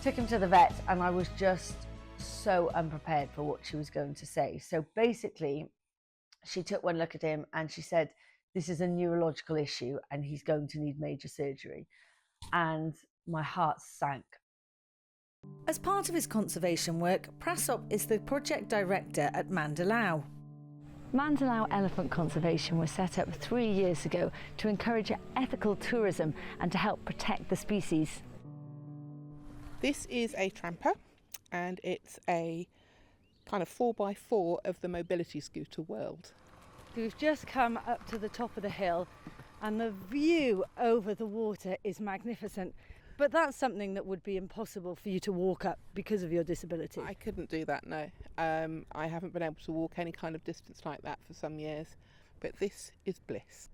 Took him to the vet and I was just so unprepared for what she was going to say. So basically, she took one look at him and she said, this is a neurological issue and he's going to need major surgery. And my heart sank. As part of his conservation work, Prasop is the project director at Mandalao. Mandalao Elephant Conservation was set up 3 years ago to encourage ethical tourism and to help protect the species. This is a tramper and it's a kind of 4x4 of the mobility scooter world. We've just come up to the top of the hill and the view over the water is magnificent. But that's something that would be impossible for you to walk up because of your disability. I couldn't do that, no. I haven't been able to walk any kind of distance like that for some years, but this is bliss.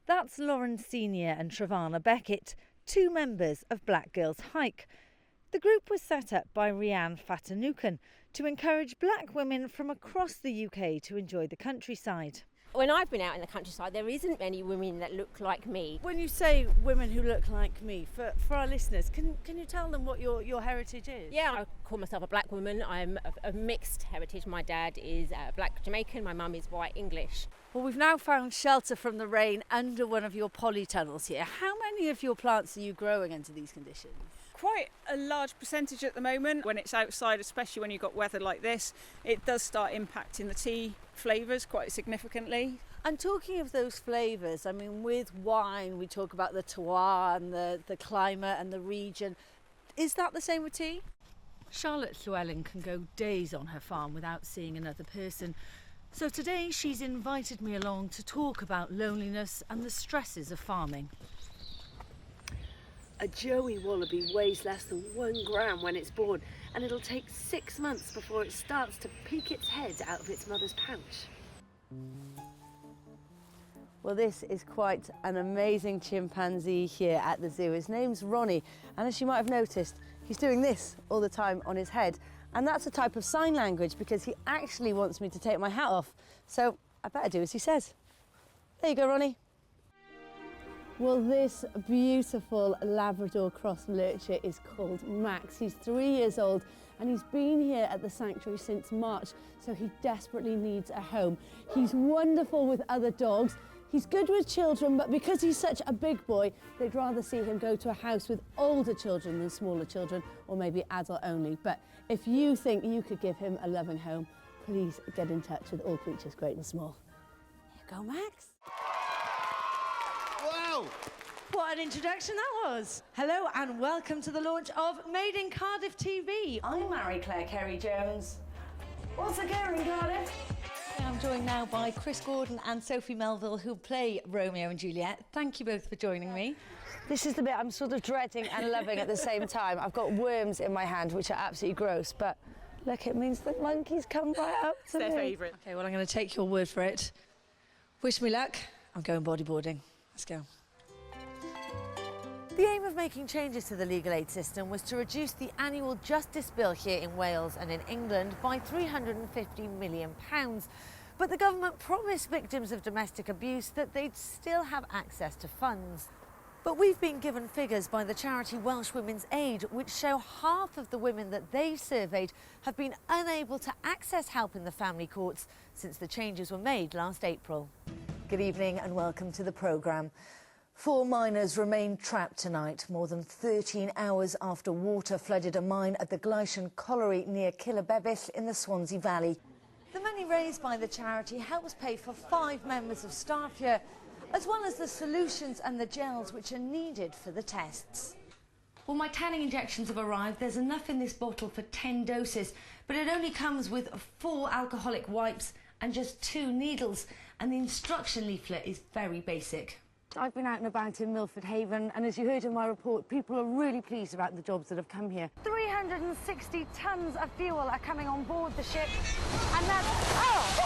That's Lauren Senior and Travana Beckett, two members of Black Girls Hike. The group was set up by Rianne Fatanukan to encourage black women from across the UK to enjoy the countryside. When I've been out in the countryside, there isn't many women that look like me. When you say women who look like me, for our listeners, can you tell them what your heritage is? Yeah, I call myself a black woman. I'm of mixed heritage. My dad is black Jamaican, my mum is white English. Well, we've now found shelter from the rain under one of your polytunnels here. How many of your plants are you growing under these conditions? Quite a large percentage at the moment. When it's outside, especially when you've got weather like this, it does start impacting the tea flavours quite significantly. And talking of those flavours, I mean, with wine, we talk about the terroir and the climate and the region. Is that the same with tea? Charlotte Llewellyn can go days on her farm without seeing another person. So today she's invited me along to talk about loneliness and the stresses of farming. A joey wallaby weighs less than 1 gram when it's born, and it'll take 6 months before it starts to peek its head out of its mother's pouch. Well, this is quite an amazing chimpanzee here at the zoo. His name's Ronnie, and as you might have noticed, he's doing this all the time on his head. And that's a type of sign language because he actually wants me to take my hat off. So I better do as he says. There you go, Ronnie. Well, this beautiful Labrador cross lurcher is called Max. He's 3 years old and he's been here at the sanctuary since March, so he desperately needs a home. He's wonderful with other dogs. He's good with children, but because he's such a big boy, they'd rather see him go to a house with older children than smaller children, or maybe adult only. But if you think you could give him a loving home, please get in touch with All Creatures Great and Small. Here you go, Max. Wow! What an introduction that was. Hello and welcome to the launch of Made in Cardiff TV. I'm Mariclare Carey-Jones. What's occurring, Cardiff? I'm joined now by Chris Gordon and Sophie Melville, who play Romeo and Juliet. Thank you both for joining me. This is the bit I'm sort of dreading and loving at the same time. I've got worms in my hand, which are absolutely gross, but look, it means the monkeys come right up to me. It's their favourite. Okay, well, I'm going to take your word for it. Wish me luck. I'm going bodyboarding. Let's go. The aim of making changes to the legal aid system was to reduce the annual justice bill here in Wales and in England by £350 million. But the government promised victims of domestic abuse that they'd still have access to funds. But we've been given figures by the charity Welsh Women's Aid which show half of the women that they've surveyed have been unable to access help in the family courts since the changes were made last April. Good evening and welcome to the programme. 4 miners remain trapped tonight, more than 13 hours after water flooded a mine at the Gleisian Colliery near Killybebill in the Swansea Valley. The money raised by the charity helps pay for 5 members of staff here, as well as the solutions and the gels which are needed for the tests. Well, my tanning injections have arrived. There's enough in this bottle for 10 doses, but it only comes with 4 alcoholic wipes and just 2 needles, and the instruction leaflet is very basic. I've been out and about in Milford Haven, and as you heard in my report, people are really pleased about the jobs that have come here. 360 tonnes of fuel are coming on board the ship, and that's... Oh!